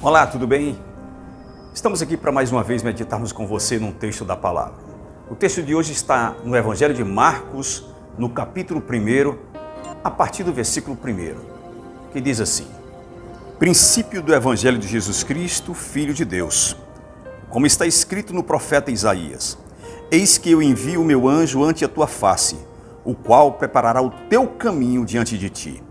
Olá, tudo bem? Estamos aqui para mais uma vez meditarmos com você num texto da palavra. O texto de hoje está no Evangelho de Marcos, no capítulo 1, a partir do versículo 1, que diz assim: Princípio do Evangelho de Jesus Cristo, Filho de Deus. Como está escrito no profeta Isaías: Eis que eu envio o meu anjo ante a tua face, o qual preparará o teu caminho diante de ti.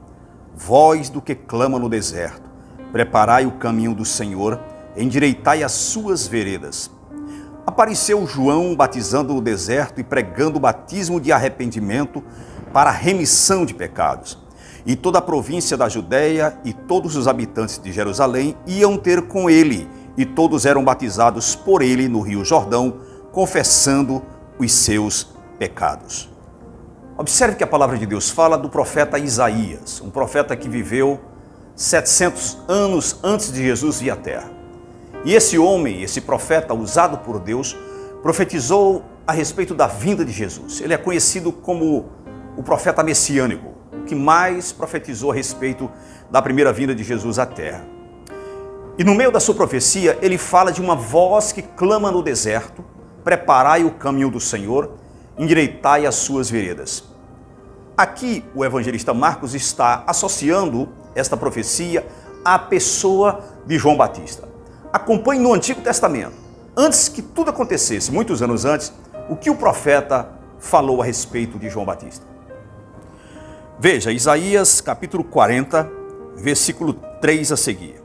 Voz do que clama no deserto: Preparai o caminho do Senhor, endireitai as suas veredas. Apareceu João batizando no deserto e pregando o batismo de arrependimento para a remissão de pecados. E toda a província da Judéia e todos os habitantes de Jerusalém iam ter com ele, e todos eram batizados por ele no Rio Jordão, confessando os seus pecados. Observe que a palavra de Deus fala do profeta Isaías, um profeta que viveu 700 anos antes de Jesus vir à Terra. E esse homem, esse profeta usado por Deus, profetizou a respeito da vinda de Jesus. Ele é conhecido como o profeta messiânico, que mais profetizou a respeito da primeira vinda de Jesus à Terra. E no meio da sua profecia, ele fala de uma voz que clama no deserto: Preparai o caminho do Senhor, endireitai as suas veredas. Aqui o evangelista Marcos está associando esta profecia à pessoa de João Batista. Acompanhe no Antigo Testamento, antes que tudo acontecesse, muitos anos antes, o que o profeta falou a respeito de João Batista. Veja, Isaías capítulo 40, versículo 3 a seguir.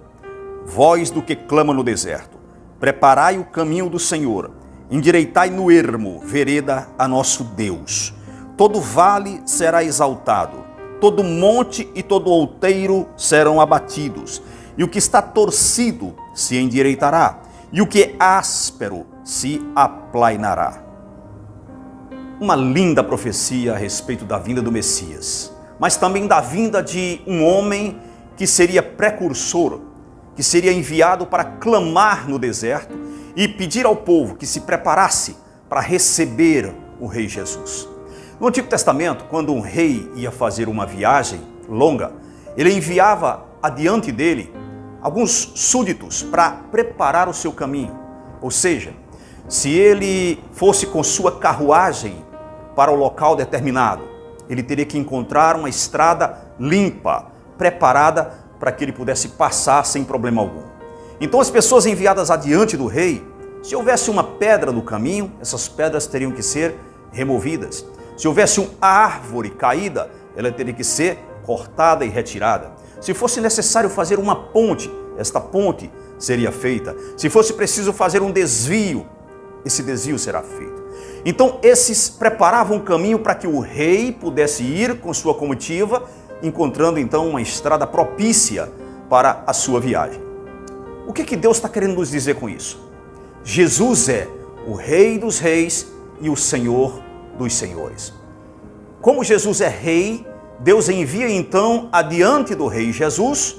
Voz do que clama no deserto: Preparai o caminho do Senhor, endireitai no ermo vereda a nosso Deus. Todo vale será exaltado, todo monte e todo outeiro serão abatidos, e o que está torcido se endireitará, e o que é áspero se aplainará. Uma linda profecia a respeito da vinda do Messias, mas também da vinda de um homem que seria precursor, que seria enviado para clamar no deserto e pedir ao povo que se preparasse para receber o Rei Jesus. No Antigo Testamento, quando um rei ia fazer uma viagem longa, ele enviava adiante dele alguns súditos para preparar o seu caminho. Ou seja, se ele fosse com sua carruagem para o local determinado, ele teria que encontrar uma estrada limpa, preparada para que ele pudesse passar sem problema algum. Então as pessoas enviadas adiante do rei, se houvesse uma pedra no caminho, essas pedras teriam que ser removidas. Se houvesse uma árvore caída, ela teria que ser cortada e retirada. Se fosse necessário fazer uma ponte, esta ponte seria feita. Se fosse preciso fazer um desvio, esse desvio será feito. Então esses preparavam o caminho para que o rei pudesse ir com sua comitiva, encontrando então uma estrada propícia para a sua viagem. O que Deus está querendo nos dizer com isso? Jesus é o Rei dos Reis e o Senhor dos Senhores. Como Jesus é Rei, Deus envia então adiante do Rei Jesus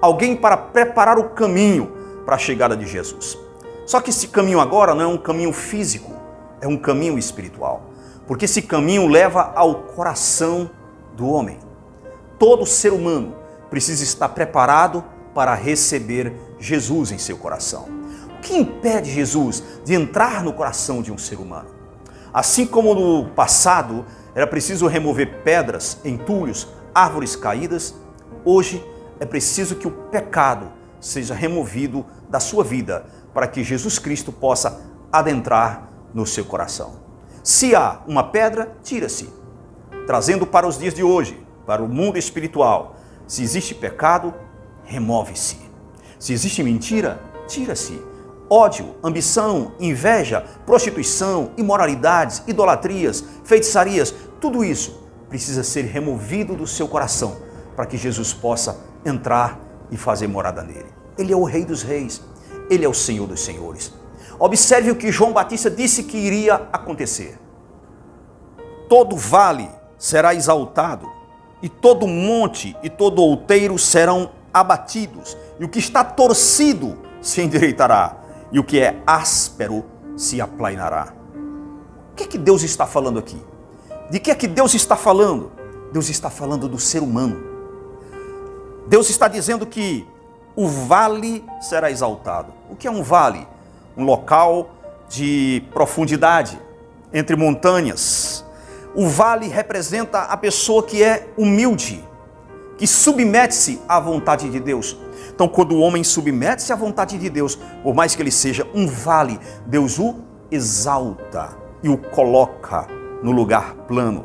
alguém para preparar o caminho para a chegada de Jesus. Só que esse caminho agora não é um caminho físico, é um caminho espiritual, porque esse caminho leva ao coração do homem. Todo ser humano precisa estar preparado para receber Jesus em seu coração. O que impede Jesus de entrar no coração de um ser humano? Assim como no passado era preciso remover pedras, entulhos, árvores caídas, hoje é preciso que o pecado seja removido da sua vida para que Jesus Cristo possa adentrar no seu coração. Se há uma pedra, tira-se. Trazendo para os dias de hoje, para o mundo espiritual, se existe pecado, remove-se. Se existe mentira, tira-se. Ódio, ambição, inveja, prostituição, imoralidades, idolatrias, feitiçarias, tudo isso precisa ser removido do seu coração para que Jesus possa entrar e fazer morada nele. Ele é o Rei dos Reis, ele é o Senhor dos Senhores. Observe o que João Batista disse que iria acontecer. Todo vale será exaltado, e todo monte e todo outeiro serão abatidos, e o que está torcido se endireitará, e o que é áspero se aplainará. O que é que Deus está falando aqui? De que é que Deus está falando? Deus está falando do ser humano. Deus está dizendo que o vale será exaltado. O que é um vale? Um local de profundidade, entre montanhas. O vale representa a pessoa que é humilde, que submete-se à vontade de Deus. Então, quando o homem submete-se à vontade de Deus, por mais que ele seja um vale, Deus o exalta e o coloca no lugar plano.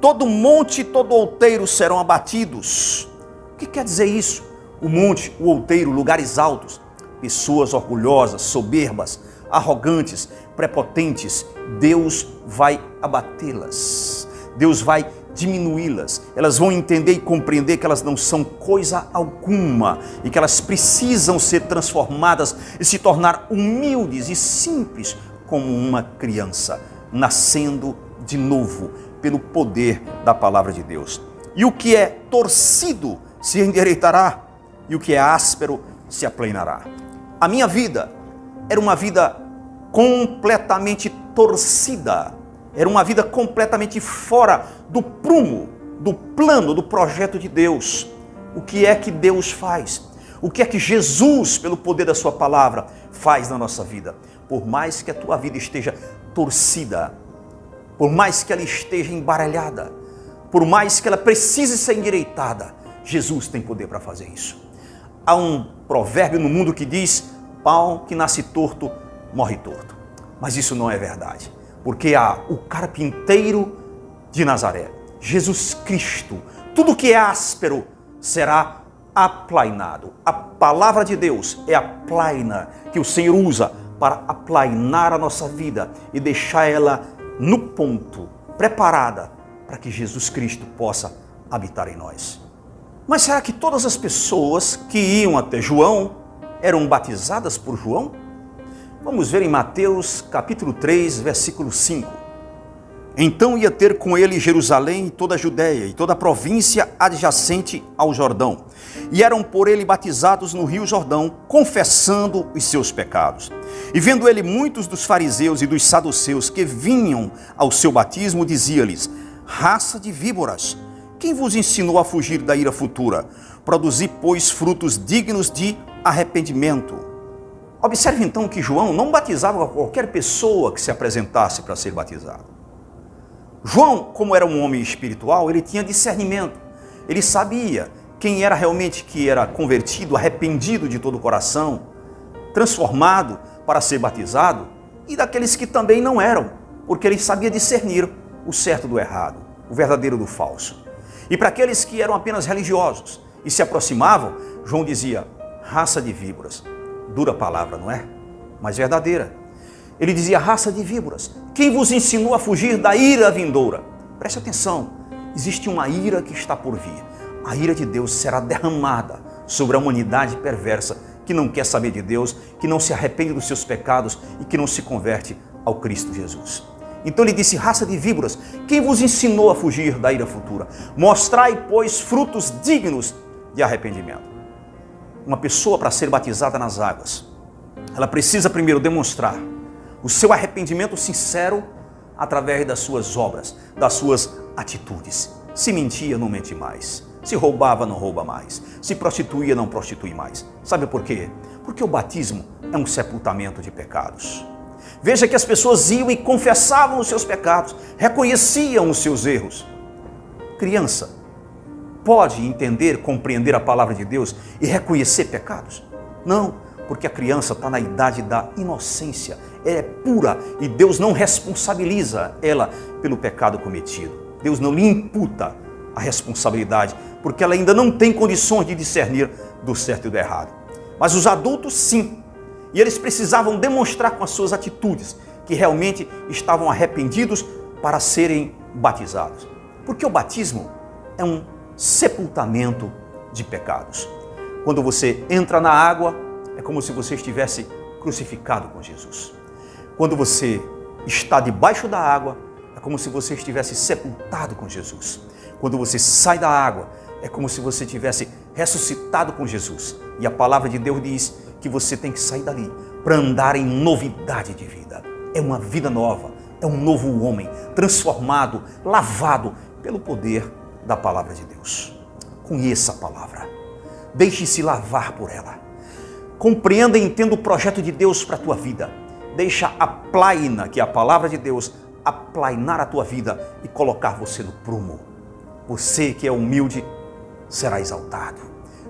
Todo monte e todo outeiro serão abatidos. O que quer dizer isso? O monte, o outeiro, lugares altos, pessoas orgulhosas, soberbas, arrogantes, prepotentes, Deus vai abatê-las. Deus vai diminuí-las. Elas vão entender e compreender que elas não são coisa alguma e que elas precisam ser transformadas e se tornar humildes e simples como uma criança, nascendo de novo pelo poder da palavra de Deus. E o que é torcido se endireitará, e o que é áspero se aplanará. A minha vida era uma vida completamente torcida, era uma vida completamente fora do prumo, do plano, do projeto de Deus. O que é que Deus faz? O que é que Jesus, pelo poder da sua palavra, faz na nossa vida? Por mais que a tua vida esteja torcida, por mais que ela esteja embaralhada, por mais que ela precise ser endireitada, Jesus tem poder para fazer isso. Há um provérbio no mundo que diz: pau que nasce torto, morre torto. Mas isso não é verdade, porque há o carpinteiro de Nazaré, Jesus Cristo. Tudo que é áspero será aplainado. A palavra de Deus é a plaina que o Senhor usa para aplainar a nossa vida e deixar ela no ponto, preparada para que Jesus Cristo possa habitar em nós. Mas será que todas as pessoas que iam até João eram batizadas por João? Vamos ver em Mateus capítulo 3, versículo 5. Então ia ter com ele Jerusalém e toda a Judéia e toda a província adjacente ao Jordão. E eram por ele batizados no rio Jordão, confessando os seus pecados. E vendo ele muitos dos fariseus e dos saduceus que vinham ao seu batismo, dizia-lhes: raça de víboras, quem vos ensinou a fugir da ira futura? Produzi, pois, frutos dignos de arrependimento. Observe então que João não batizava qualquer pessoa que se apresentasse para ser batizado. João, como era um homem espiritual, ele tinha discernimento. Ele sabia quem era realmente que era convertido, arrependido de todo o coração, transformado para ser batizado, e daqueles que também não eram, porque ele sabia discernir o certo do errado, o verdadeiro do falso. E para aqueles que eram apenas religiosos e se aproximavam, João dizia: raça de víboras. Dura palavra, não é? Mas verdadeira. Ele dizia: raça de víboras, quem vos ensinou a fugir da ira vindoura? Preste atenção, existe uma ira que está por vir. A ira de Deus será derramada sobre a humanidade perversa que não quer saber de Deus, que não se arrepende dos seus pecados e que não se converte ao Cristo Jesus. Então ele disse: raça de víboras, quem vos ensinou a fugir da ira futura? Mostrai, pois, frutos dignos de arrependimento. Uma pessoa, para ser batizada nas águas, ela precisa primeiro demonstrar o seu arrependimento sincero através das suas obras, das suas atitudes. Se mentia, não mente mais. Se roubava, não rouba mais. Se prostituía, não prostitui mais. Sabe por quê? Porque o batismo é um sepultamento de pecados. Veja que as pessoas iam e confessavam os seus pecados, reconheciam os seus erros. Criança pode entender, compreender a palavra de Deus e reconhecer pecados? Não, porque a criança está na idade da inocência, ela é pura e Deus não responsabiliza ela pelo pecado cometido. Deus não lhe imputa a responsabilidade, porque ela ainda não tem condições de discernir do certo e do errado. Mas os adultos sim, e eles precisavam demonstrar com as suas atitudes que realmente estavam arrependidos para serem batizados. Porque o batismo é um sepultamento de pecados. Quando você entra na água, é como se você estivesse crucificado com Jesus. Quando você está debaixo da água, é como se você estivesse sepultado com Jesus. Quando você sai da água, é como se você tivesse ressuscitado com Jesus. E a palavra de Deus diz que você tem que sair dali para andar em novidade de vida. É uma vida nova, é um novo homem, transformado, lavado pelo poder da palavra de Deus. Conheça a palavra. Deixe-se lavar por ela. Compreenda e entenda o projeto de Deus para a tua vida. Deixa a plaina, que é a palavra de Deus, aplainar a tua vida e colocar você no prumo. Você que é humilde será exaltado.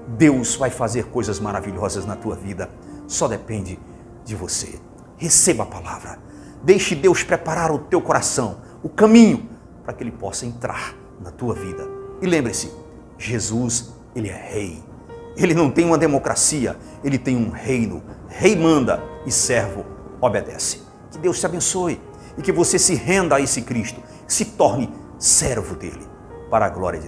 Deus vai fazer coisas maravilhosas na tua vida. Só depende de você. Receba a palavra. Deixe Deus preparar o teu coração, o caminho, para que Ele possa entrar na tua vida. E lembre-se, Jesus, Ele é rei. Ele não tem uma democracia, Ele tem um reino. Rei manda e servo obedece. Que Deus te abençoe e que você se renda a esse Cristo, se torne servo dele, para a glória de Deus.